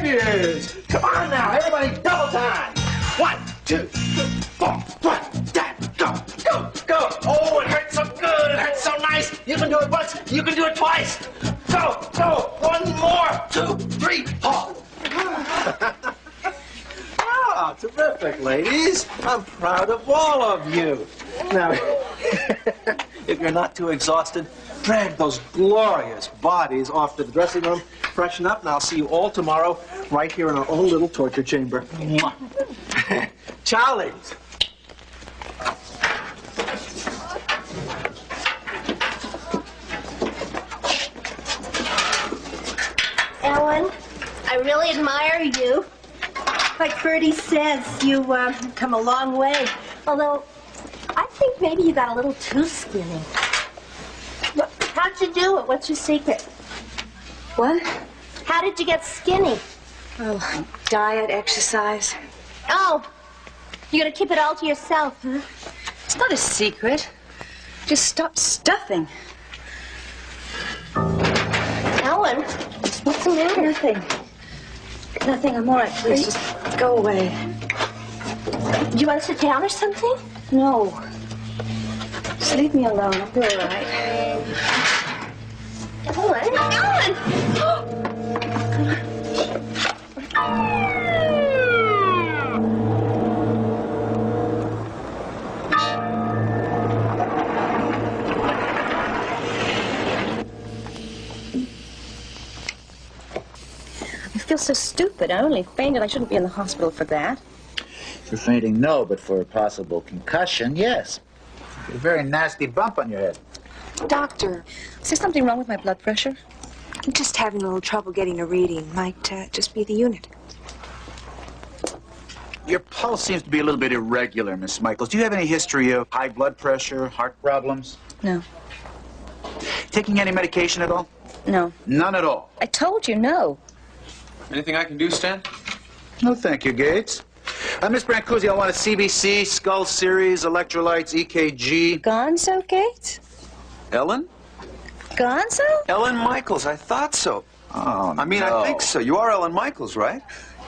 saviors! Come on now, everybody, double time! 1, 2, 3, 4, 1, go, go, go! Oh, it hurts so good, it hurts so nice! You can do it once, you can do it twice! Go, go, one more, 2, 3, 4! Ah, terrific, ladies. I'm proud of all of you. Now, if you're not too exhausted, drag those glorious bodies off to the dressing room, freshen up, and I'll see you all tomorrow right here in our own little torture chamber. Ciao, ladies. Ellen, I really admire you. Like Bertie says, you've come a long way. Although, I think maybe you got a little too skinny. How'd you do it? What's your secret? What? How did you get skinny? Oh, diet, exercise. Oh, you're gonna keep it all to yourself, huh? It's not a secret. Just stop stuffing. Ellen, what's the matter? Nothing. Nothing. I'm all right, please. Just go away. Do you want to sit down or something? No. Just leave me alone. I'll be all right. Ellen! Ellen! I feel so stupid. I only fainted. I shouldn't be in the hospital for that. For fainting, no, but for a possible concussion, yes. A very nasty bump on your head. Doctor, is there something wrong with my blood pressure? I'm just having a little trouble getting a reading. Might just be the unit. Your pulse seems to be a little bit irregular, Miss Michaels. Do you have any history of high blood pressure, heart problems? No. Taking any medication at all? No. None at all? I told you no. Anything I can do, Stan? No, thank you, Gates. Miss Brancusi, I want a CBC, skull series, electrolytes, EKG. Gonzo, Gates? Ellen? Gonzo? Ellen Michaels, I thought so. Oh, I mean, no. I think so. You are Ellen Michaels, right?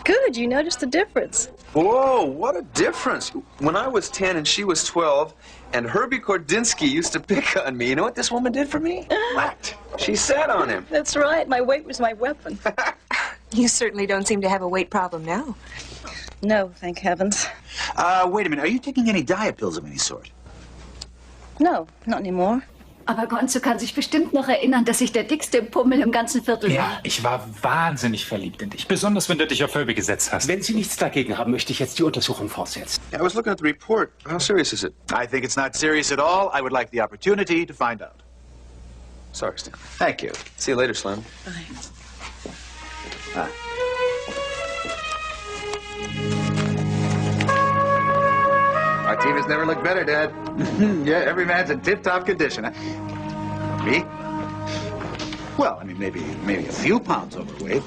Good, you noticed the difference. Whoa, what a difference. When I was 10 and she was 12, and Herbie Kordinsky used to pick on me, you know what this woman did for me? What? She sat on him. That's right. My weight was my weapon. You certainly don't seem to have a weight problem now. No, thank heavens. Wait a minute. Are you taking any diet pills of any sort? No, not anymore. Aber Gonzo kann sich bestimmt noch erinnern, dass ich der dickste Pummel im ganzen Viertel war. Ja, ich war wahnsinnig verliebt in dich. Besonders, wenn du dich auf Herbie gesetzt hast. Wenn Sie nichts dagegen haben, möchte ich jetzt die Untersuchung fortsetzen. I was looking at the report. How serious is it? I think it's not serious at all. I would like the opportunity to find out. Sorry, Stan. Thank you. See you later, Slim. Bye. Our team has never looked better, Dad. Yeah, every man's in tip-top condition. Me? Well, I mean, maybe a few pounds overweight,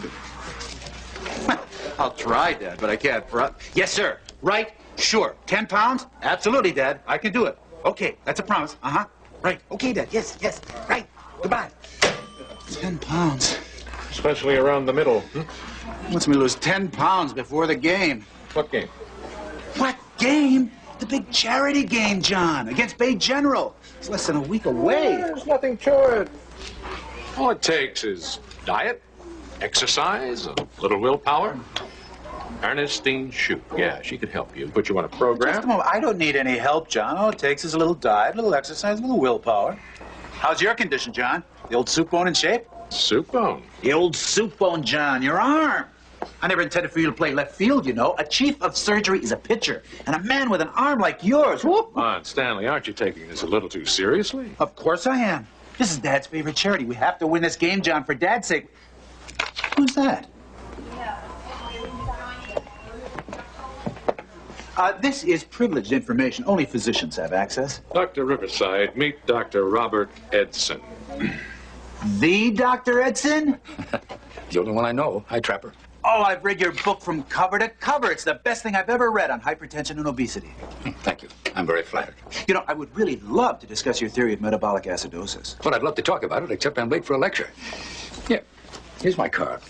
but... I'll try, Dad, but I can't. Yes, sir. Right? Sure. 10 pounds? Absolutely, Dad. I can do it. Okay, that's a promise. Uh-huh. Right. Okay, Dad. Yes, yes. Right. Goodbye. 10 pounds. Especially around the middle. Wants me to lose 10 pounds before the game. What game? What game? The big charity game, John, against Bay General. It's less than a week away. There's nothing to it. All it takes is diet, exercise, a little willpower. Ernestine Shute. Yeah, she could help you. Put you on a program. Just a moment. I don't need any help, John. All it takes is a little diet, a little exercise, a little willpower. How's your condition, John? The old soup bone in shape? Soup bone? The old soup bone, John. Your arm. I never intended for you to play left field, you know. A chief of surgery is a pitcher. And a man with an arm like yours. Whoop. Come on, Stanley, aren't you taking this a little too seriously? Of course I am. This is Dad's favorite charity. We have to win this game, John, for Dad's sake. Who's that? This is privileged information. Only physicians have access. Dr. Riverside, meet Dr. Robert Edsin. The Dr. Edsin? The only one I know. Hi, Trapper. Oh, I've read your book from cover to cover. It's the best thing I've ever read on hypertension and obesity. Thank you. I'm very flattered. You know, I would really love to discuss your theory of metabolic acidosis. Well, I'd love to talk about it, except I'm late for a lecture. Here, here's my card.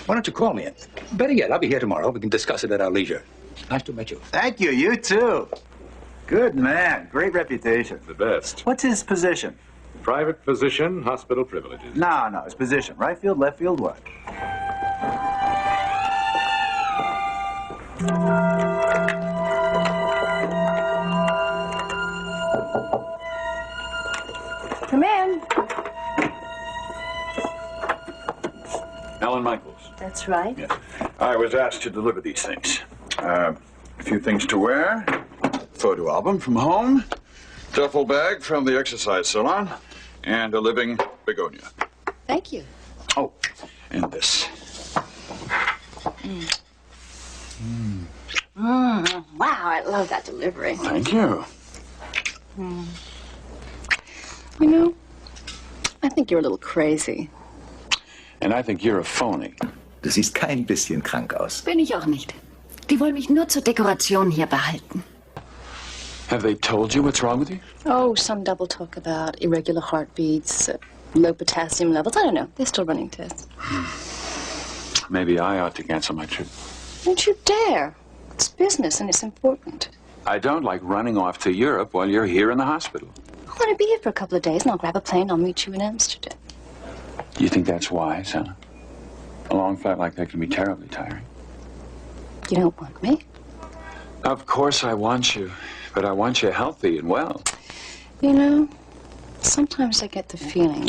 Why don't you call me in? Better yet, I'll be here tomorrow. We can discuss it at our leisure. Nice to meet you. Thank you. You too. Good man. Great reputation. The best. What's his position? Private physician, hospital privileges. No, his position. Right field, left field, what? Come in. Alan Michaels. That's right. Yes. I was asked to deliver these things. A few things to wear, photo album from home, duffel bag from the exercise salon, and a living begonia. Thank you. Oh, and this. Wow, I love that delivery. Thank you. You know, I think you're a little crazy. And I think you're a phony. Du siehst kein bisschen krank aus. Bin ich auch nicht. Die wollen mich nur zur Dekoration hier behalten. Have they told you what's wrong with you? Oh, some double talk about irregular heartbeats, low potassium levels. I don't know. They're still running tests. Maybe I ought to cancel my trip. Don't you dare. It's business and it's important. I don't like running off to Europe while you're here in the hospital. I want to be here for a couple of days and I'll grab a plane and I'll meet you in Amsterdam. You think that's wise, huh? A long flight like that can be terribly tiring. You don't want me? Of course I want you, but I want you healthy and well. You know, sometimes I get the feeling.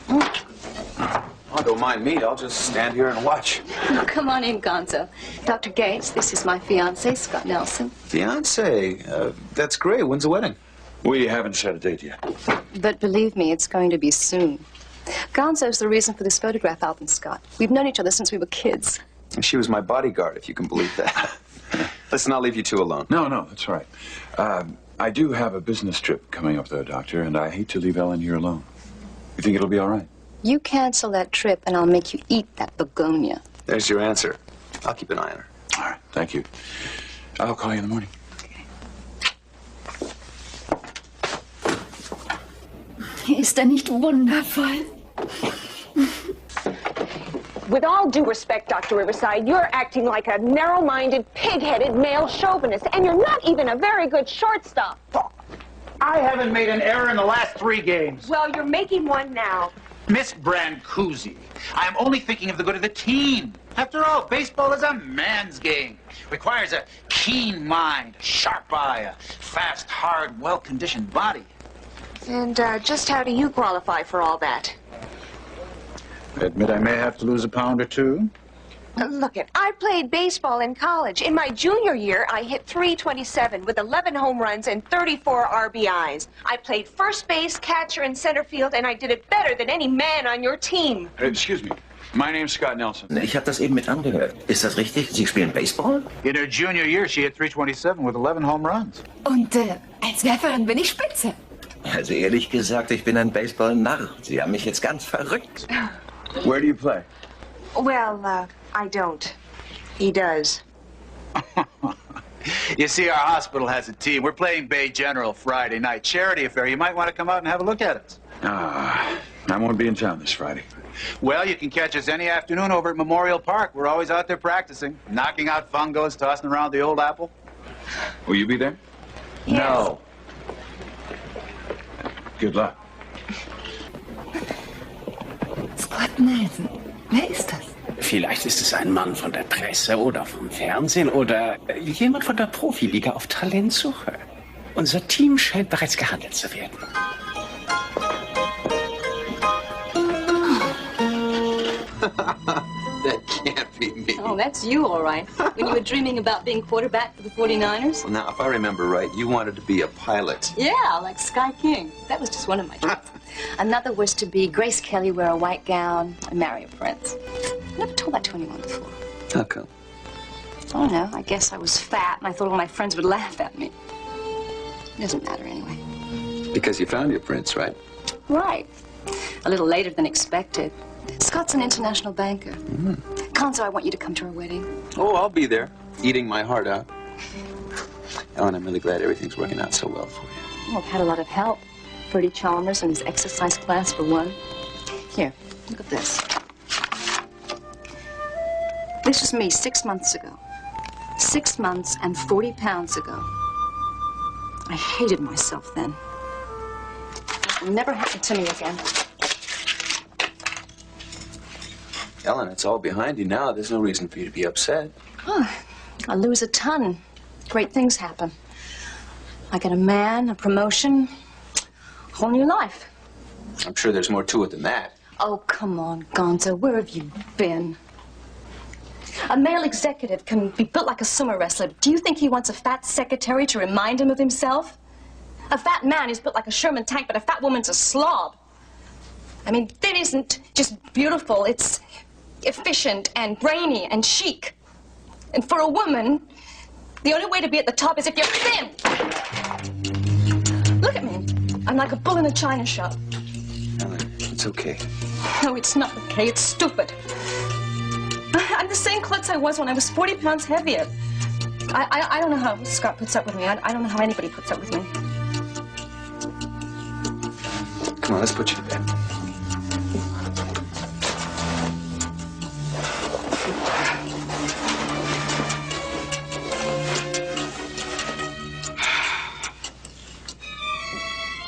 Oh, don't mind me. I'll just stand here and watch. Oh, come on in, Gonzo. Dr. Gates, this is my fiancé, Scott Nelson. Fiancé? That's great. When's the wedding? We haven't set a date yet. But believe me, it's going to be soon. Gonzo's the reason for this photograph album, Scott. We've known each other since we were kids. She was my bodyguard, if you can believe that. Listen, I'll leave you two alone. No, that's all right. I do have a business trip coming up, though, Doctor, and I hate to leave Ellen here alone. You think it'll be all right? You cancel that trip and I'll make you eat that begonia. There's your answer. I'll keep an eye on her. All right, thank you. I'll call you in the morning. Ist er nicht wundervoll? With all due respect, Dr. Riverside, you're acting like a narrow-minded, pig-headed male chauvinist, and you're not even a very good shortstop. I haven't made an error in the last 3 games. Well, you're making one now. Miss Brancusi, I'm only thinking of the good of the team. After all, baseball is a man's game. Requires a keen mind, a sharp eye, a fast, hard, well-conditioned body. And just how do you qualify for all that? I admit I may have to lose a pound or 2. Look I played baseball in college. In my junior year, I hit .327 with 11 home runs and 34 RBIs. I played first base, catcher, and center field, and I did it better than any man on your team. Excuse me. My name's Scott Nelson. Ich habe das eben mit angehört. Ist das richtig? Sie spielen Baseball? In her junior year, she hit .327 with 11 home runs. Und als Werferin bin ich spitze. Also ehrlich gesagt, ich bin ein Baseball-Narr. Sie haben mich jetzt ganz verrückt. Where do you play? Well, I don't. He does. You see, our hospital has a team. We're playing Bay General Friday night. Charity affair. You might want to come out and have a look at us. I won't be in town this Friday. Well, you can catch us any afternoon over at Memorial Park. We're always out there practicing, knocking out fungos, tossing around the old apple. Will you be there? Yes. No. Good luck. Scott Nelson, wer ist das? Vielleicht ist es ein Mann von der Presse oder vom Fernsehen oder jemand von der Profiliga auf Talentsuche. Unser Team scheint bereits gehandelt zu werden. That can't be me. Oh, that's you, all right. When you were dreaming about being quarterback for the 49ers? Well, now, if I remember right, you wanted to be a pilot. Yeah, like Sky King. That was just one of my dreams. Another was to be Grace Kelly, wear a white gown, and marry a prince. I never told that to anyone before. How come? I don't know. I guess I was fat, and I thought all my friends would laugh at me. It doesn't matter anyway. Because you found your prince, right? Right. A little later than expected. Scott's an international banker. Gonzo, I want you to come to our wedding. Oh, I'll be there, eating my heart out. Ellen, I'm really glad everything's working out so well for you. Well, I've had a lot of help. Bertie Chalmers in his exercise class for one. Here, look at this. This was me 6 months ago. 6 months and 40 pounds ago. I hated myself then. It will never happen to me again. Ellen, it's all behind you now. There's no reason for you to be upset. Oh, I lose a ton. Great things happen. I get a man, a promotion, a whole new life. I'm sure there's more to it than that. Oh, come on, Gonzo. Where have you been? A male executive can be built like a sumo wrestler. Do you think he wants a fat secretary to remind him of himself? A fat man is built like a Sherman tank, but a fat woman's a slob. I mean, thin isn't just beautiful. It's efficient and brainy and chic. And for a woman, the only way to be at the top is if you're thin. Look at me. I'm like a bull in a china shop. Ellen, it's okay. No, it's not okay. It's stupid. I'm the same klutz I was when I was 40 pounds heavier. I don't know how Scott puts up with me. I don't know how anybody puts up with me. Come on, let's put you to bed.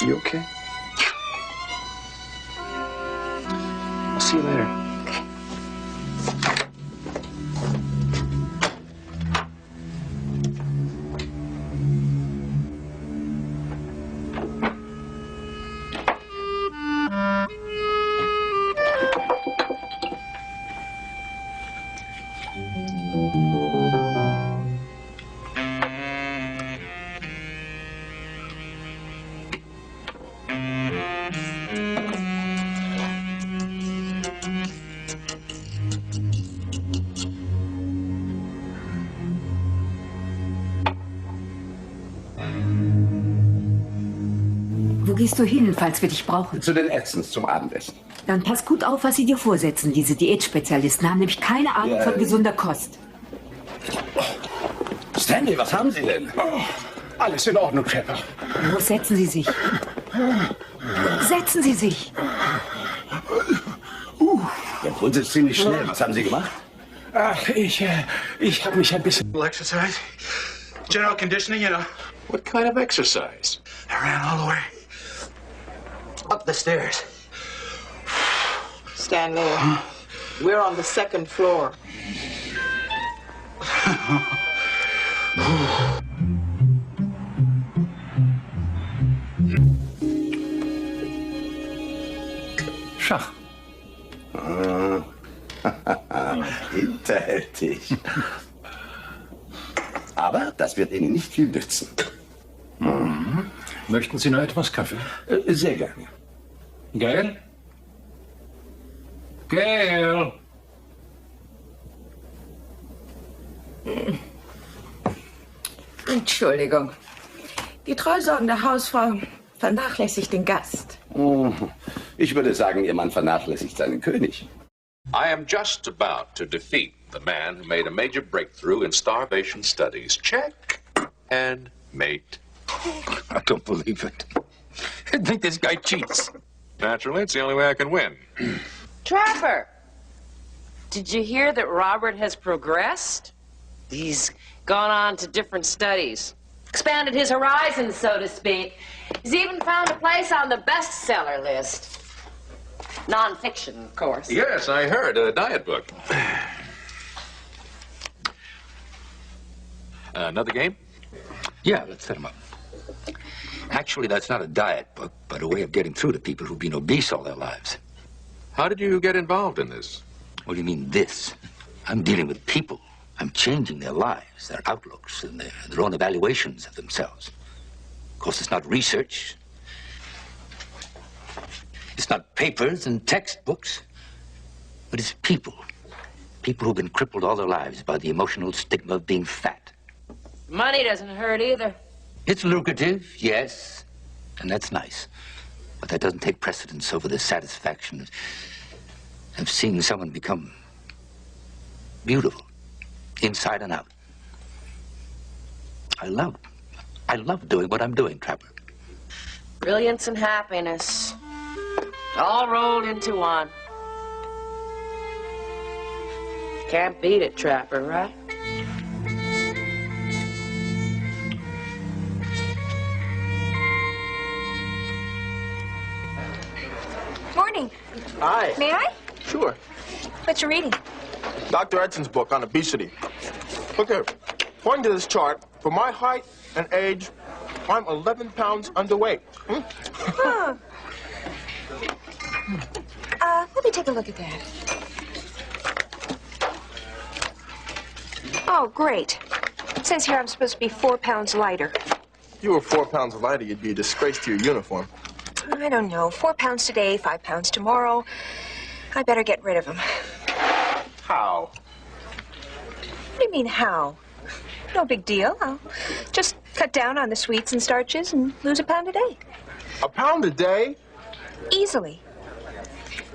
You okay? I'll see you later. Wo gehst du hin, falls wir dich brauchen? Zu den Edsins zum Abendessen. Dann pass gut auf, was sie dir vorsetzen. Diese Diätspezialisten haben nämlich keine Ahnung von gesunder Kost. Stanley, was haben Sie denn? Oh, alles in Ordnung, Trapper. Los, setzen Sie sich. Setzen Sie sich. Der Puls ist ziemlich schnell. Was haben Sie gemacht? Ach, ich habe mich ein bisschen... Exercise? General conditioning, you know. What kind of exercise? I ran all the way up the stairs. Stanley, we're on the second floor. Schach. Hinterhältig. Aber das wird Ihnen nicht viel nützen. Mhm. Möchten Sie noch etwas Kaffee? Sehr gerne. Gail? Gail! Entschuldigung. Die treusorgende Hausfrau vernachlässigt den Gast. Ich würde sagen, Ihr Mann vernachlässigt seinen König. I am just about to defeat the man who made a major breakthrough in starvation studies. Check and mate. I don't believe it. I think this guy cheats. Naturally, it's the only way I can win. Trapper, did you hear that Robert has progressed? He's gone on to different studies. Expanded his horizons, so to speak. He's even found a place on the bestseller list. Non-fiction, of course. Yes, I heard. A diet book. Another game? Yeah, let's set him up. Actually, that's not a diet book, but a way of getting through to people who've been obese all their lives. How did you get involved in this? What do you mean, this? I'm dealing with people. I'm changing their lives, their outlooks, and their own evaluations of themselves. Of course, it's not research. It's not papers and textbooks. But it's people. People who've been crippled all their lives by the emotional stigma of being fat. Money doesn't hurt either. It's lucrative, yes, and that's nice. But that doesn't take precedence over the satisfaction of seeing someone become beautiful, inside and out. I love doing what I'm doing, Trapper. Brilliance and happiness. All rolled into one. Can't beat it, Trapper, right? Morning. Hi. May I? Sure. What you reading? Dr. Edsin's book on obesity. Look here. According to this chart, for my height and age, I'm 11 pounds underweight. Huh. Let me take a look at that. Oh, great. It says here I'm supposed to be 4 pounds lighter. If you were 4 pounds lighter, you'd be a disgrace to your uniform. I don't know. 4 pounds today, 5 pounds tomorrow. I better get rid of them. How? What do you mean, how? No big deal. I'll just cut down on the sweets and starches and lose a pound a day. A pound a day? Easily.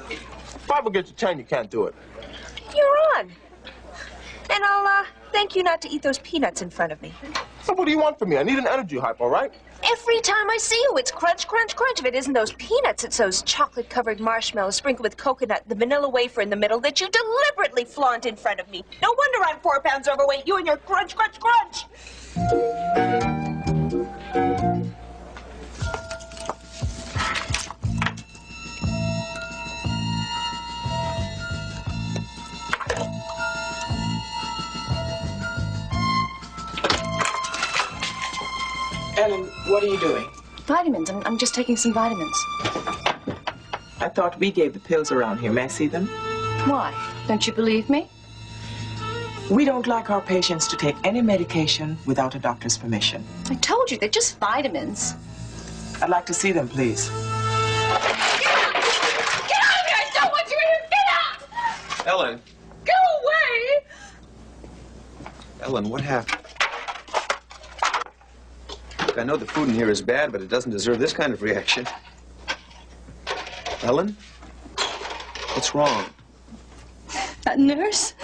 If I ever get to 10, you can't do it. You're on. And I'll, thank you not to eat those peanuts in front of me. So what do you want from me? I need an energy hype, all right? Every time I see you, it's crunch, crunch, crunch. If it isn't those peanuts, it's those chocolate-covered marshmallows sprinkled with coconut, the vanilla wafer in the middle that you deliberately flaunt in front of me. No wonder I'm 4 pounds overweight. You and your crunch, crunch, crunch. Ellen, what are you doing? Vitamins. I'm just taking some vitamins. I thought we gave the pills around here. May I see them? Why? Don't you believe me? We don't like our patients to take any medication without a doctor's permission. I told you, they're just vitamins. I'd like to see them, please. Get out of here! I don't want you here! Get out! Ellen. Go away! Ellen, what happened? Look, I know the food in here is bad, but it doesn't deserve this kind of reaction. Ellen? What's wrong? That nurse,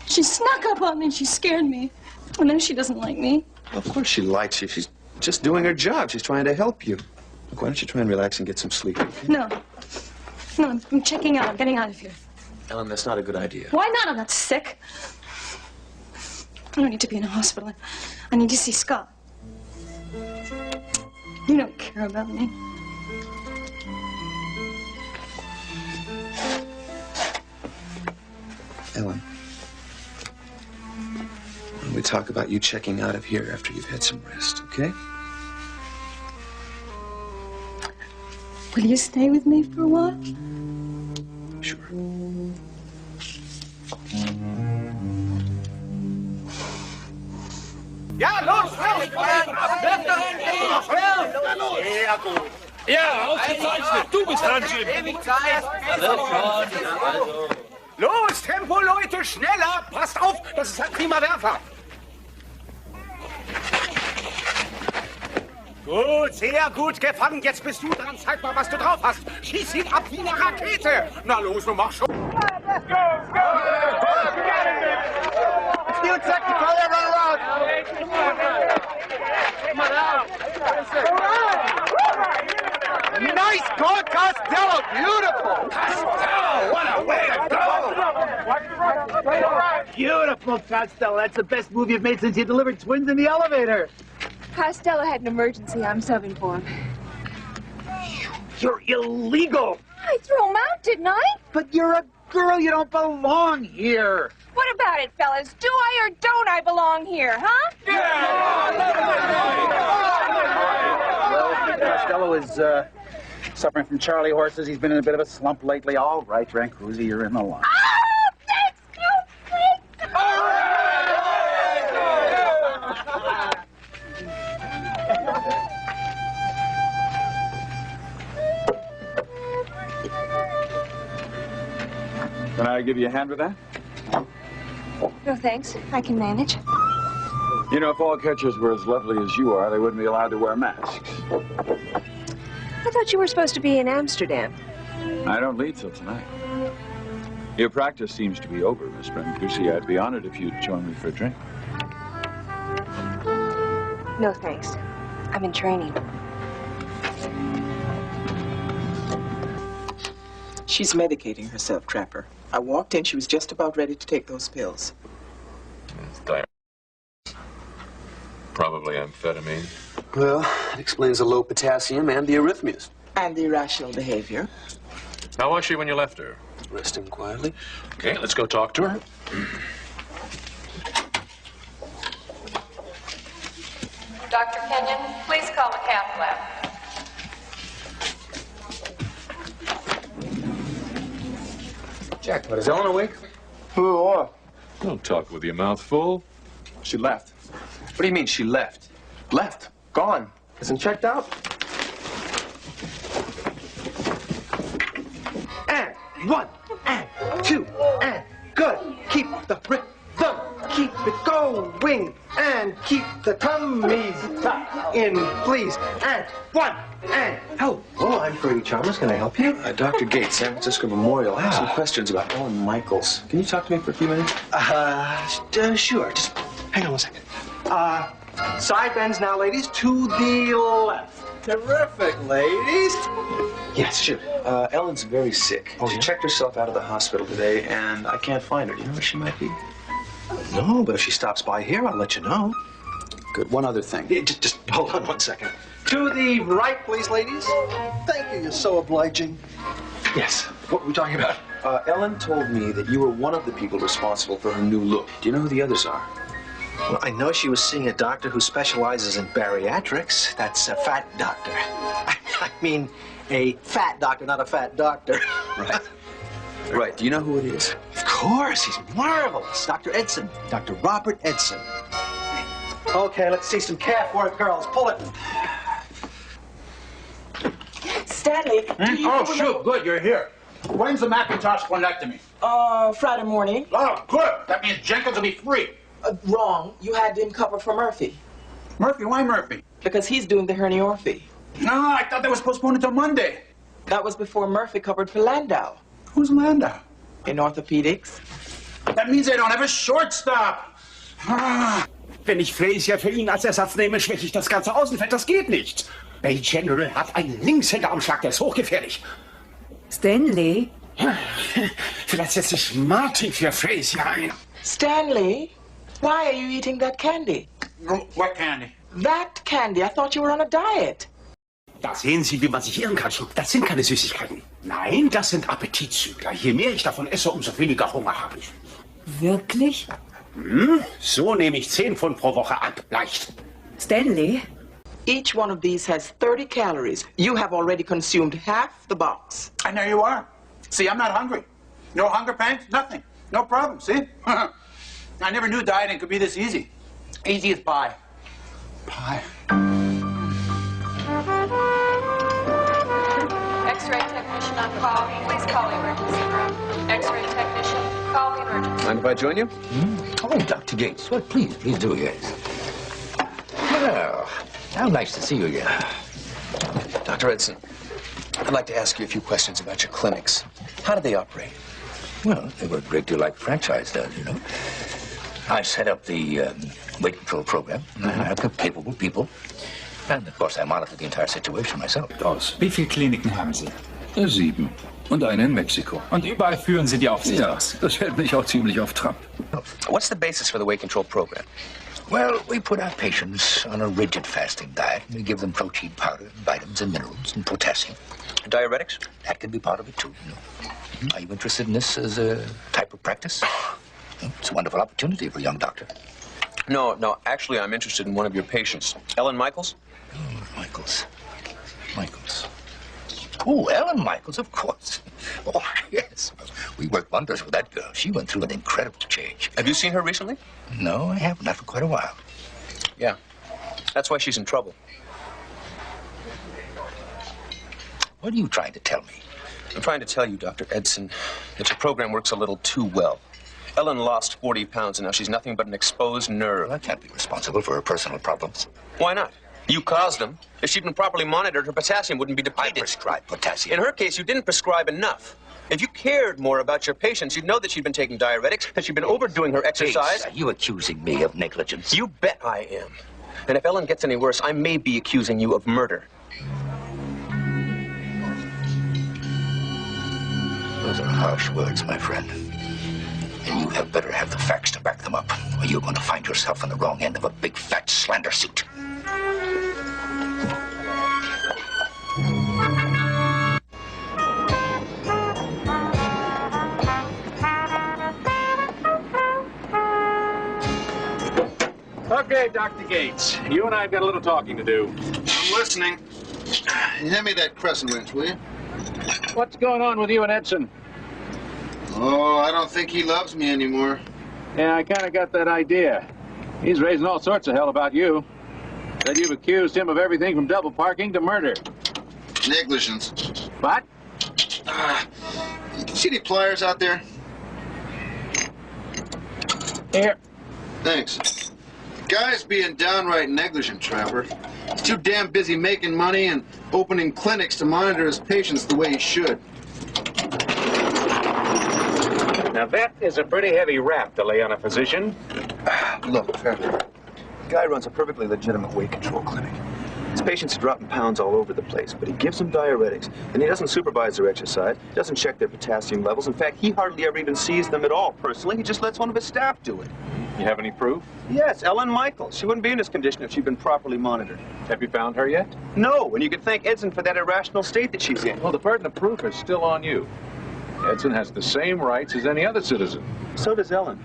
she snuck up on me and she scared me. I know she doesn't like me. Well, of course she likes you. She's just doing her job. She's trying to help you. Look, why don't you try and relax and get some sleep? Okay? No. No, I'm checking out. I'm getting out of here. Ellen, that's not a good idea. Why not? I'm not sick. I don't need to be in a hospital. I need to see Scott. You don't care about me. Ellen, why don't we talk about you checking out of here after you've had some rest, okay? Will you stay with me for a while? Sure. Ja, los! Sehr gut. Ja, ausgezeichnet. Du bist dran, Jim. Wenig Zeit. Also. Los, Tempo, Leute, schneller. Passt auf, das ist ein prima Werfer. Gut, sehr gut gefangen. Jetzt bist du dran. Zeig mal, was du drauf hast. Schieß ihn ab wie eine Rakete. Na los, nun mach schon. Still technical, everyone around. Nice goal, Costello. Beautiful. Costello, what a way to go. Beautiful, Costello. That's the best move you've made since you delivered twins in the elevator. Costello had an emergency. I'm subbing for him. You're illegal. I threw him out, didn't I? But you're a girl. You don't belong here. What about it, fellas? Do I or don't I belong here, huh? Costello is suffering from Charlie horses. He's been in a bit of a slump lately. All right, Rancusi, you're in the line. Oh, thanks, you Can I give you a hand with that? No, thanks. I can manage. You know, if all catchers were as lovely as you are, they wouldn't be allowed to wear masks. I thought you were supposed to be in Amsterdam. I don't leave till tonight. Your practice seems to be over, Miss Brancusi. I'd be honored if you'd join me for a drink. No, thanks. I'm in training. She's medicating herself, Trapper. I walked in, she was just about ready to take those pills. It's diuretics. Probably amphetamine. Well, that explains the low potassium and the arrhythmias. And the irrational behavior. How was she when you left her? Resting quietly. Okay, let's go talk to her. Dr. Kenyon, please call the cath lab. Jack, what, is Ellen awake? Who? Don't talk with your mouth full. She left. What do you mean, she left? Left. Gone. Isn't checked out. And 1, and 2, and good. Keep the rhythm. Keep it going. And keep the tummies in, please. And 1, and hello. I'm Freddie Chalmers. Can I help you? Dr. Gates, San Francisco Memorial. I have some questions about Ellen Michaels. Can you talk to me for a few minutes? Sure. Just hang on 1 second. Side bends now, ladies, to the left. Terrific, ladies. Yes, shoot. Ellen's very sick. Oh, she yeah? checked herself out of the hospital today, and I can't find her. Do you know where she might be? No, but if she stops by here, I'll let you know. Good. One other thing. Yeah, just hold on 1 second. To the right, please, ladies. Thank you. You're so obliging. Yes. What were we talking about? Ellen told me that you were one of the people responsible for her new look. Do you know who the others are? Well, I know she was seeing a doctor who specializes in bariatrics. That's a fat doctor. I mean, a fat doctor, not a fat doctor. Right. Right. Do you know who it is? Of course. He's marvelous. Dr. Edsin. Dr. Robert Edsin. Okay, let's see some calf work, girls. Pull it. Stanley, do you Oh, shoot, good, you're here. When's the Macintosh splenectomy? Friday morning. Oh, good. That means Jenkins will be free. Wrong. You had him cover for Murphy. Murphy? Why Murphy? Because he's doing the herniorrhaphy. No, I thought that was postponed until Monday. That was before Murphy covered for Landau. Who's Landau? In orthopedics. That means they don't have a shortstop. Wenn ich Frazier für ihn als Ersatz nehme, schwäche ich das ganze Außenfeld. Das geht nicht. Bay General hat einen Linkshänder am Schlag, der ist hochgefährlich. Stanley? Vielleicht setzt sich Martin für Frazier ein. Stanley, why are you eating that candy? What candy? That candy. I thought you were on a diet. Da sehen Sie, wie man sich irren kann. Das sind keine Süßigkeiten. Nein, das sind Appetitzügler. Je mehr ich davon esse, umso weniger Hunger habe ich. Wirklich? So nehme ich 10 Pfund pro Woche ab. Leicht. Stanley? Each one of these has 30 calories. You have already consumed half the box. And there you are. See, I'm not hungry. No hunger pangs, nothing. No problem, see? I never knew dieting could be this easy. Easy as pie. Pie. X-ray technician on call. Please call the emergency room. X-ray technician, call the emergency. Mind if I join you? Oh, Dr. Gates. Well, please do, yes. Well, how nice to see you again. Dr. Edsin, I'd like to ask you a few questions about your clinics. How do they operate? Well, they work a great deal like the franchise does, you know. I set up the weight control program. I have capable people. And, of course, I monitor the entire situation myself. Wie viele Kliniken haben Sie? 7. Und eine in Mexiko. Und überall führen Sie die Aufsicht aus. Ja, das hält mich auch ziemlich auf Trab. What's the basis for the weight control program? Well, we put our patients on a rigid fasting diet. We give them protein powder, vitamins and minerals, and potassium. Diuretics? That can be part of it, too, you know. Are you interested in this as a type of practice? It's a wonderful opportunity for a young doctor. No, actually, I'm interested in one of your patients. Ellen Michaels? Oh, Michaels. Oh, Ellen Michaels, of course. Oh, yes. We worked wonders with that girl. She went through an incredible change. Have you seen her recently? No, I haven't. Not for quite a while. Yeah. That's why she's in trouble. What are you trying to tell me? I'm trying to tell you, Dr. Edsin, that your program works a little too well. Ellen lost 40 pounds, and now she's nothing but an exposed nerve. Well, I can't be responsible for her personal problems. Why not? You caused them. If she'd been properly monitored, her potassium wouldn't be depleted. I prescribed potassium. In her case, you didn't prescribe enough. If you cared more about your patients, you'd know that she'd been taking diuretics, that she'd been overdoing her exercise. Please, are you accusing me of negligence? You bet I am. And if Ellen gets any worse, I may be accusing you of murder. Those are harsh words, my friend. And you have better have the facts to back them up, or you're going to find yourself on the wrong end of a big fat slander suit. Okay, Dr. Gates, you and I have got a little talking to do. I'm listening. Hand me that crescent wrench, will you? What's going on with you and Edsin? Oh, I don't think he loves me anymore. Yeah, I kind of got that idea. He's raising all sorts of hell about you. Said you've accused him of everything from double parking to murder. Negligence. What? See any pliers out there? Here. Thanks. Guy's being downright negligent, Trapper. He's too damn busy making money and opening clinics to monitor his patients the way he should. Now that is a pretty heavy rap to lay on a physician. Look, Trapper, the guy runs a perfectly legitimate weight control clinic. His patients are dropping pounds all over the place, but he gives them diuretics, and he doesn't supervise their exercise, doesn't check their potassium levels. In fact, he hardly ever even sees them at all personally. He just lets one of his staff do it. You have any proof? Yes, Ellen Michaels. She wouldn't be in this condition if she'd been properly monitored. Have you found her yet? No, and you can thank Edsin for that irrational state that she's in. Well, the burden of proof is still on you. Edsin has the same rights as any other citizen. So does Ellen.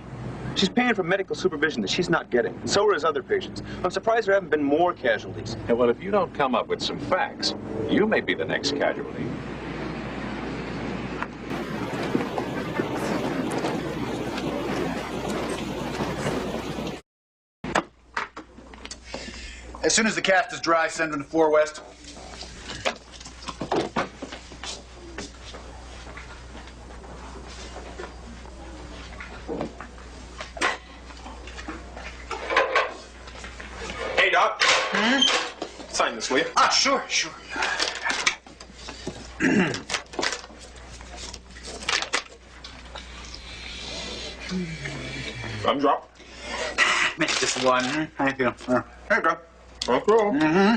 She's paying for medical supervision that she's not getting, and so are his other patients. I'm surprised there haven't been more casualties. Yeah, well, if you don't come up with some facts, you may be the next casualty. As soon as the cast is dry, send them to 4 West. Hey, Doc. Sign this, will you? Ah, sure, sure. Gumdrop. Maybe just one. Thank you. There you go. Okay. Mm-hmm.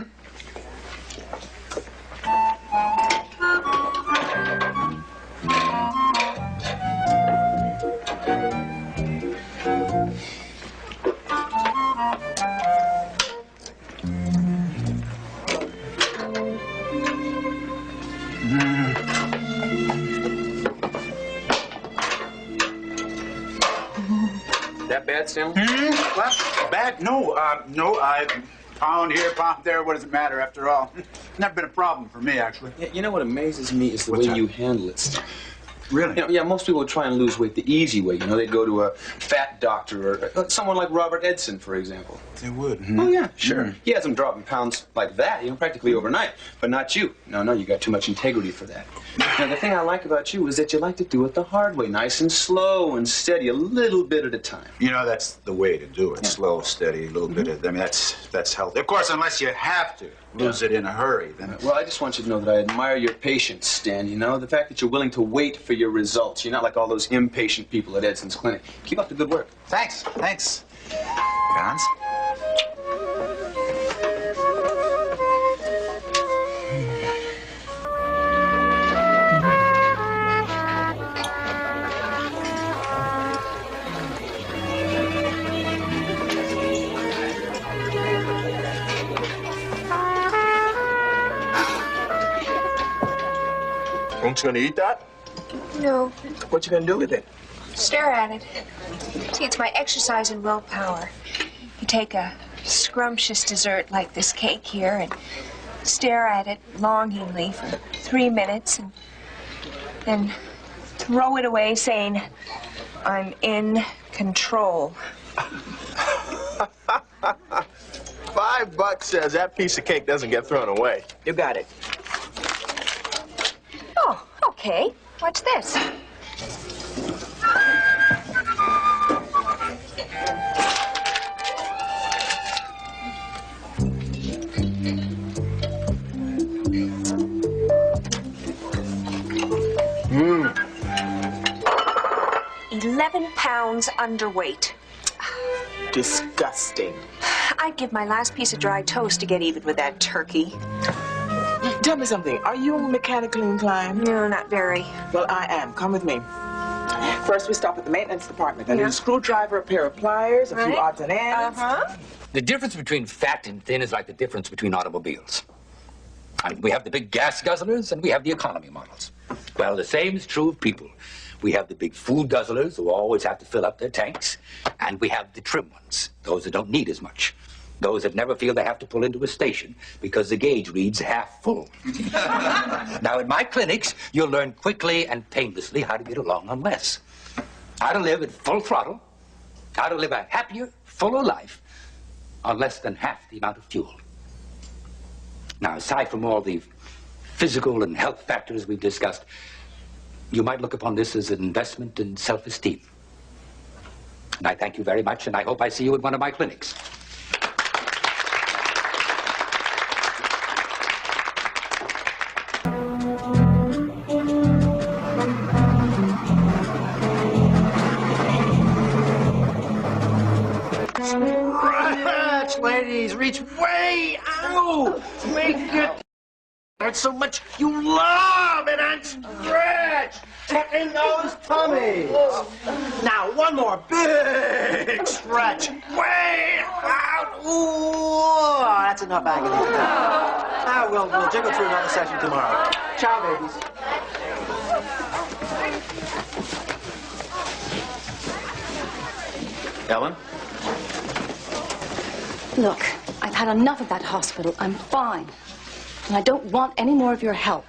That bad, Stanley? Well, bad? No, no. Pound here, pound there. What does it matter after all? Never been a problem for me, actually. Yeah, you know what amazes me is the way you handle it, Stanley. Really? You know, yeah, most people would try and lose weight the easy way. You know, they'd go to a fat doctor or someone like Robert Edsin, for example. They would. Oh, yeah, sure. He has them dropping pounds like that, you know, practically overnight. But not you. No, you got too much integrity for that. Now, the thing I like about you is that you like to do it the hard way, nice and slow and steady, a little bit at a time. You know, that's the way to do it. Yeah. Slow, steady, a little bit of, I mean, that's healthy. Of course, unless you have to lose it in a hurry, then... Well, I just want you to know that I admire your patience, Stan, you know? The fact that you're willing to wait for your results. You're not like all those impatient people at Edsin's clinic. Keep up the good work. Thanks. Gons? Aren't you gonna eat that? No. What you gonna do with it? Stare at it. See, it's my exercise and willpower. You take a scrumptious dessert like this cake here and stare at it longingly for 3 minutes and then throw it away saying, I'm in control. $5 says that piece of cake doesn't get thrown away. You got it. Oh, okay. Watch this. Mmm. 11 pounds underweight. Disgusting. I'd give my last piece of dry toast to get even with that turkey. Tell me something. Are you mechanically inclined? No, not very. Well, I am. Come with me. First, we stop at the maintenance department. I need a screwdriver, a pair of pliers, a few odds and ends. The difference between fat and thin is like the difference between automobiles. I mean, we have the big gas guzzlers and we have the economy models. Well, the same is true of people. We have the big food guzzlers who always have to fill up their tanks, and we have the trim ones, those that don't need as much. Those that never feel they have to pull into a station because the gauge reads half full. Now, in my clinics, you'll learn quickly and painlessly how to get along on less. How to live at full throttle, how to live a happier, fuller life on less than half the amount of fuel. Now, aside from all the physical and health factors we've discussed, you might look upon this as an investment in self-esteem. And I thank you very much, and I hope I see you at one of my clinics. Stretch, ladies, reach way out. Make it hurt so much you love it and stretch. Tuck in those tummies. Now, one more big stretch. Way out. Ooh, that's enough agony. Now, we'll jiggle through another session tomorrow. Ciao, babies. Ellen? Look, I've had enough of that hospital. I'm fine. And I don't want any more of your help.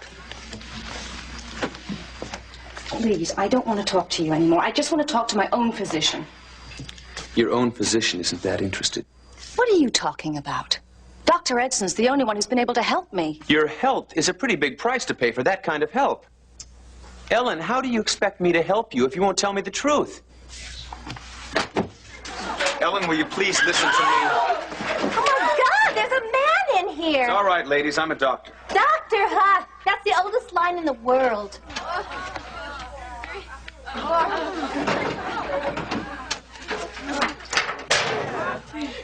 Please, I don't want to talk to you anymore. I just want to talk to my own physician. Your own physician isn't that interested. What are you talking about? Dr. Edsin's the only one who's been able to help me. Your health is a pretty big price to pay for that kind of help. Ellen, how do you expect me to help you if you won't tell me the truth? Ellen, will you please listen to me? Oh, my God, there's a man in here. It's all right, ladies, I'm a doctor. Doctor, huh? That's the oldest line in the world.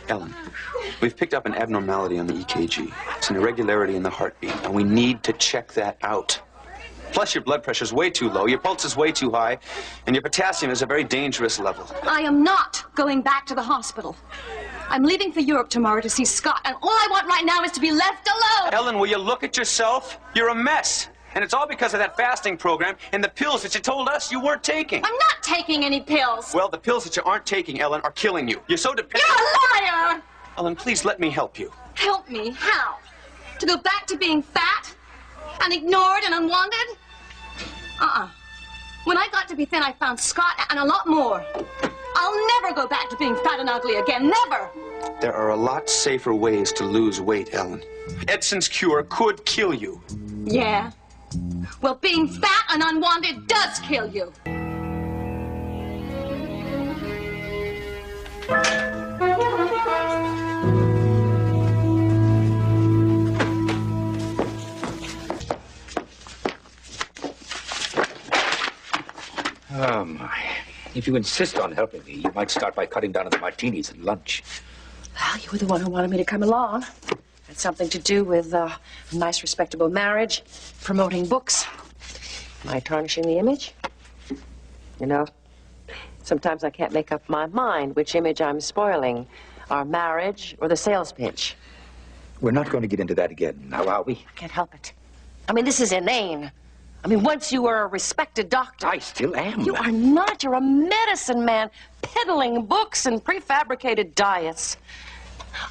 Ellen, we've picked up an abnormality on the EKG. It's an irregularity in the heartbeat, and we need to check that out. Plus, your blood pressure's way too low, your pulse is way too high, and your potassium is a very dangerous level. I am not going back to the hospital. I'm leaving for Europe tomorrow to see Scott, and all I want right now is to be left alone. Ellen, will you look at yourself? You're a mess. And it's all because of that fasting program and the pills that you told us you weren't taking. I'm not taking any pills. Well, the pills that you aren't taking, Ellen, are killing you. You're so dependent. You're a liar! Ellen, please let me help you. Help me? How? To go back to being fat and ignored and unwanted? When I got to be thin, I found Scott and a lot more. I'll never go back to being fat and ugly again. Never! There are a lot safer ways to lose weight, Ellen. Edsin's cure could kill you. Yeah? Well, being fat and unwanted does kill you. Oh, my. If you insist on helping me, you might start by cutting down on the martinis at lunch. Well, you were the one who wanted me to come along. Had something to do with a nice, respectable marriage, promoting books. Am I tarnishing the image? You know, sometimes I can't make up my mind which image I'm spoiling, our marriage or the sales pitch. We're not going to get into that again, now are we? I can't help it. I mean, this is inane. I mean, once you were a respected doctor. I still am. You are not. You're a medicine man, peddling books and prefabricated diets.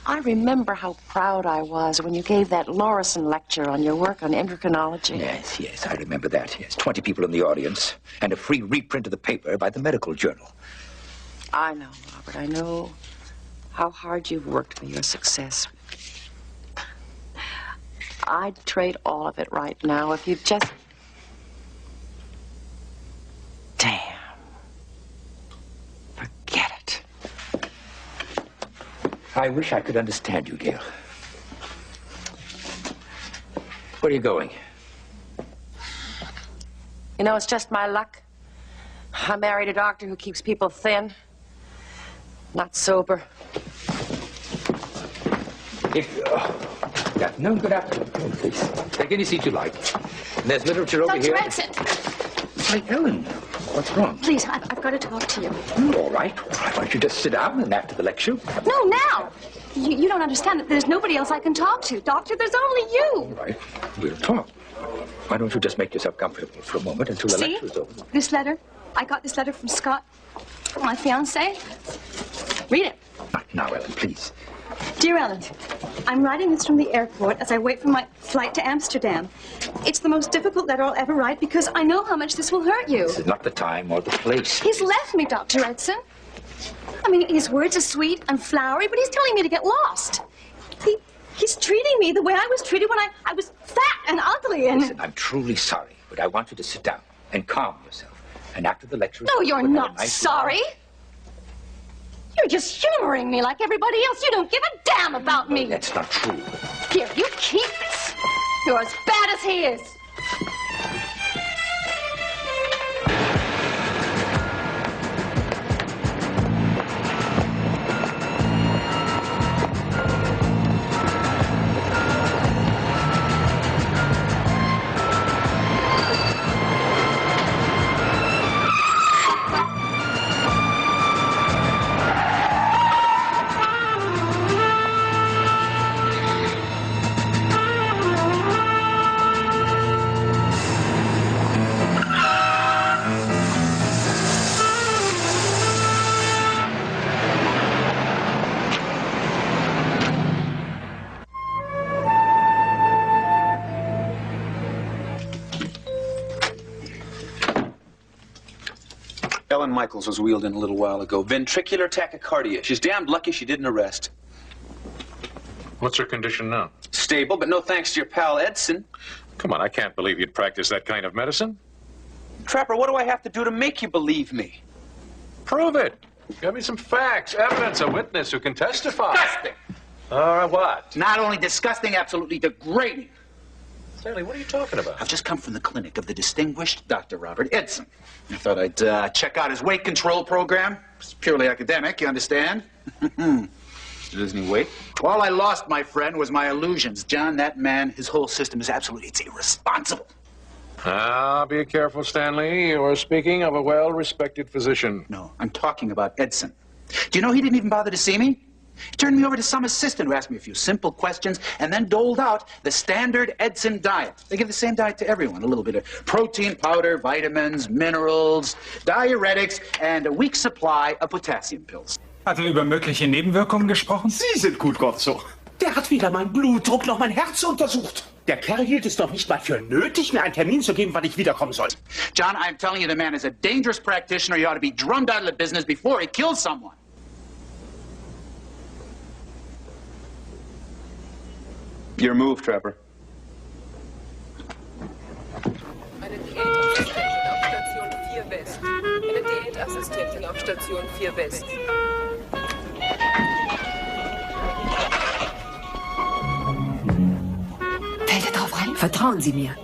I remember how proud I was when you gave that Lorison lecture on your work on endocrinology. Yes, I remember that. Yes, 20 people in the audience, and a free reprint of the paper by the medical journal. I know, Robert, I know how hard you've worked for your success. I'd trade all of it right now if you'd just... Damn. Forget it. I wish I could understand you, Gail. Where are you going? You know, it's just my luck. I married a doctor who keeps people thin, not sober. If Good afternoon, good afternoon. Come on, please. Take any seat you like. And there's literature over here. Dr. Edsin. Hey, Ellen, what's wrong? Please, I've got to talk to you. All right. Why don't you just sit down and after the lecture? No, now! You don't understand that there's nobody else I can talk to. Doctor, there's only you. All right. We'll talk. Why don't you just make yourself comfortable for a moment until the lecture is over? This letter? I got this letter from Scott, my fiancé. Read it. Not now, Ellen, please. Dear Ellen, I'm writing this from the airport as I wait for my flight to Amsterdam. It's the most difficult letter I'll ever write because I know how much this will hurt you. This is not the time or the place. He's left me, Dr. Edsin. I mean, his words are sweet and flowery, but he's telling me to get lost. He's treating me the way I was treated when I was fat and ugly and... Listen, I'm truly sorry, but I want you to sit down and calm yourself. And after the lecture... No, you're not sorry. You're just humoring me like everybody else. You don't give a damn about me. That's not true. Here, you keep this. You're as bad as he is. Ellen Michaels was wheeled in a little while ago. Ventricular tachycardia. She's damned lucky she didn't arrest. What's her condition now? Stable, but no thanks to your pal Edsin. Come on, I can't believe you'd practice that kind of medicine. Trapper, what do I have to do to make you believe me? Prove it. Give me some facts, evidence, a witness who can testify. Disgusting! What? Not only disgusting, absolutely degrading. Stanley, what are you talking about? I've just come from the clinic of the distinguished Dr. Robert Edsin. I thought I'd check out his weight control program. It's purely academic, you understand? Doesn't he weight? All I lost, my friend, was my illusions. John, that man, his whole system is absolutely, it's irresponsible. Be careful, Stanley. You're speaking of a well-respected physician. No, I'm talking about Edsin. Do you know he didn't even bother to see me? He turned me over to some assistant who asked me a few simple questions and then doled out the standard Edsin diet. They give the same diet to everyone. A little bit of protein powder, vitamins, minerals, diuretics, and a week's supply of potassium pills. Hat über mögliche Nebenwirkungen gesprochen? Sie sind gut, Gonzo. Der hat weder meinen Blutdruck noch mein Herz untersucht. Der Kerl hielt es doch nicht mal für nötig, mir einen Termin zu geben, wann ich wiederkommen soll. John, I'm telling you, the man is a dangerous practitioner. He ought to be drummed out of the business before he kills someone. Your move, Trapper. Eine Diätassistentin auf Station 4 West. Eine Diätassistentin auf Station 4 West. Fällt er drauf rein? Vertrauen Sie mir.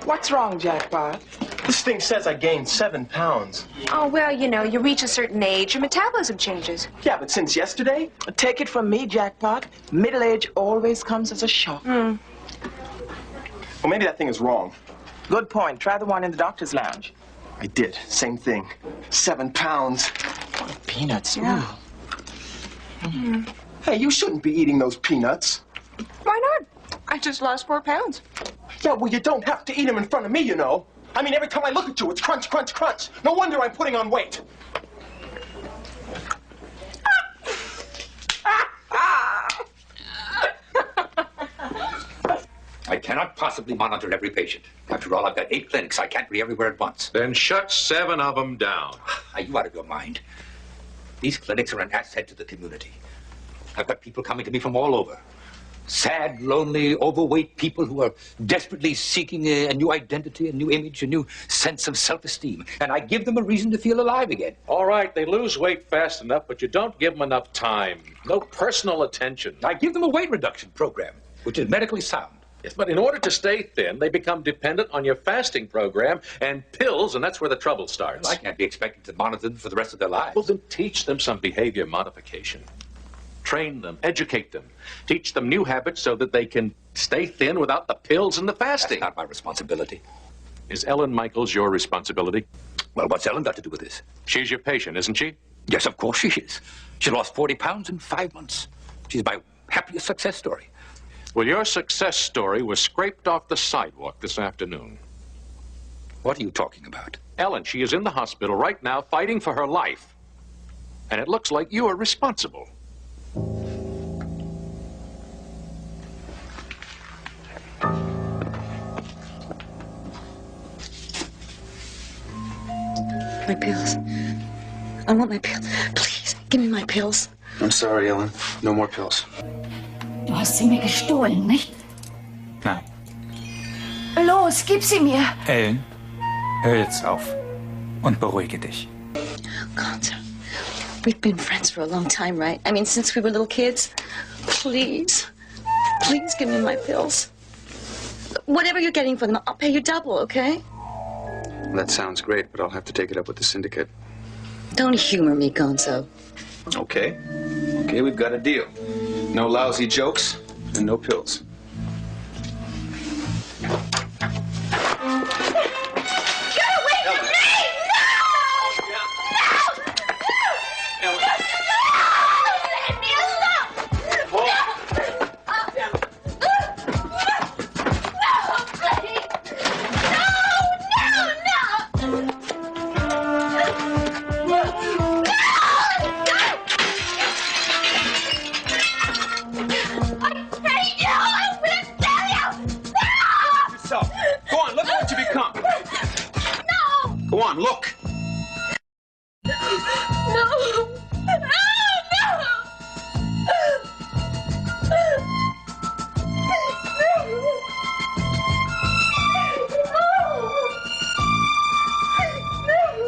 What's wrong, Jackpot? This thing says I gained 7 pounds. Oh, well, you know, you reach a certain age, your metabolism changes. Yeah, but since yesterday, take it from me, Jackpot, middle age always comes as a shock. Well, maybe that thing is wrong. Good point. Try the one in the doctor's lounge. I did. Same thing. 7 pounds. Peanuts. Yeah. Hey, you shouldn't be eating those peanuts. Why not? I just lost 4 pounds. Yeah, well, you don't have to eat them in front of me, you know. I mean, every time I look at you, it's crunch, crunch, crunch. No wonder I'm putting on weight. I cannot possibly monitor every patient. After all, I've got 8 clinics. I can't be everywhere at once. Then shut 7 of them down. Are you out of your mind? These clinics are an asset to the community. I've got people coming to me from all over. Sad, lonely, overweight people who are desperately seeking a new identity, a new image, a new sense of self-esteem. And I give them a reason to feel alive again. All right, they lose weight fast enough, but you don't give them enough time. No personal attention. I give them a weight reduction program, which is medically sound. Yes, but in order to stay thin, they become dependent on your fasting program and pills, and that's where the trouble starts. Well, I can't be expected to monitor them for the rest of their lives. Well, then teach them some behavior modification. Train them, educate them, teach them new habits so that they can stay thin without the pills and the fasting. That's not my responsibility. Is Ellen Michaels your responsibility? Well, what's Ellen got to do with this? She's your patient, isn't she? Yes, of course she is. She lost 40 pounds in 5 months. She's my happiest success story. Well, your success story was scraped off the sidewalk this afternoon. What are you talking about? Ellen, she is in the hospital right now fighting for her life. And it looks like you are responsible. My pills. I want my pills. Please, give me my pills. I'm sorry, Ellen. No more pills. Du hast sie mir gestohlen, nicht? Nein. Los, gib sie mir. Ellen, hör jetzt auf und beruhige dich. Gonzo, we've been friends for a long time, right? I mean, since we were little kids. Please, please give me my pills. Whatever you're getting for them, I'll pay you double, okay? That sounds great, but I'll have to take it up with the syndicate. Don't humor me, Gonzo. Okay. Okay, we've got a deal. No lousy jokes and no pills. Get away from me! No! No! No! Let me alone! No! No, please! No! Go on, look. No! No!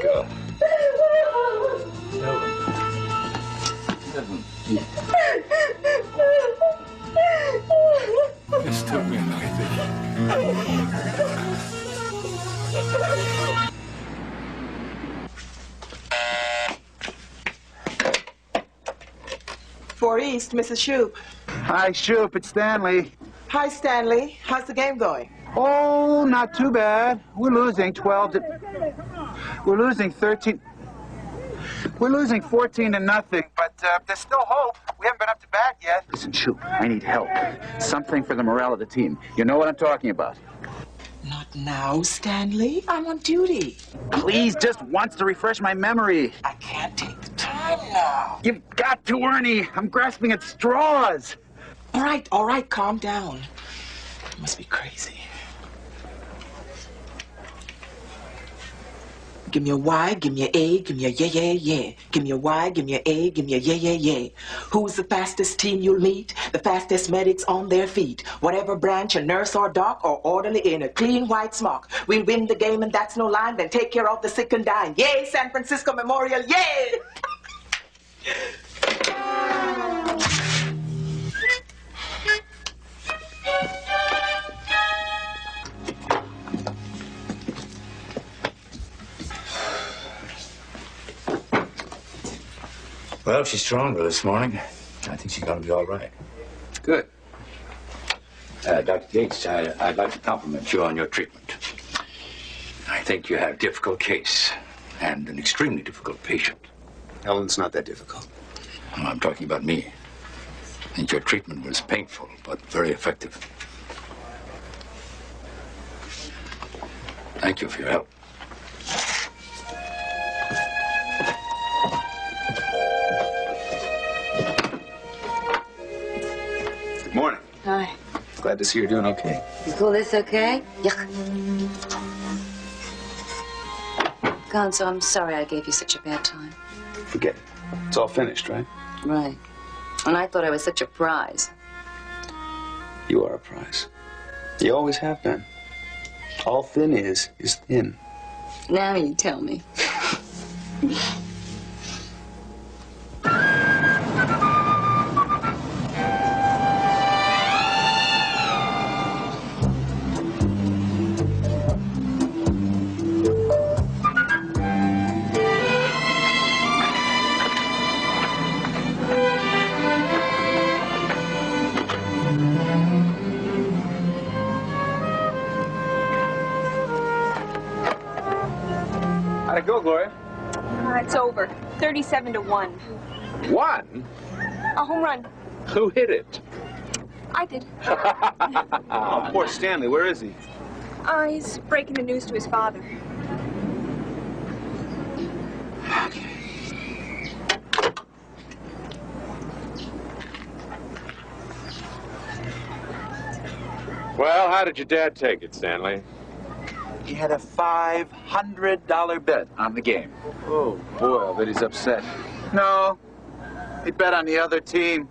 Go. Es tut mir leid. 4 East, Mrs. Shoup. Hi, Shoup. It's Stanley. Hi, Stanley. How's the game going? Oh, not too bad. We're losing 12 to... We're losing 13... We're losing 14 to nothing, but there's still hope. We haven't been up to bat yet. Listen, Shoup, I need help. Something for the morale of the team. You know what I'm talking about. Not now, Stanley. I'm on duty. Please, just once to refresh my memory. I can't take the time now. You've got to, Ernie. I'm grasping at straws. All right, calm down. You must be crazy. Give me a Y, give me a A, give me a yeah. Give me a Y, give me a A, give me a yeah. Who's the fastest team you'll meet? The fastest medics on their feet. Whatever branch, a nurse or doc or orderly in a clean white smock. We'll win the game and that's no line, then take care of the sick and dying. Yay, San Francisco Memorial, yay! Well, she's stronger this morning. I think she's going to be all right. Good. Dr. Gates, I'd like to compliment you on your treatment. I think you had a difficult case and an extremely difficult patient. Ellen's not that difficult. Well, I'm talking about me. I think your treatment was painful, but very effective. Thank you for your help. Good morning. Hi. Glad to see you're doing okay. You call this okay? Yuck. Gonzo, I'm sorry I gave you such a bad time. Forget it. It's all finished, right? Right. And I thought I was such a prize. You are a prize. You always have been. All thin is thin. Now you tell me. How'd it go, Gloria? It's over. 37-1. One? A home run. Who hit it? I did. Oh, poor Stanley. Where is he? He's breaking the news to his father. Well, how did your dad take it, Stanley? He had a $500 bet on the game. Oh, boy, I bet he's upset. No, he bet on the other team.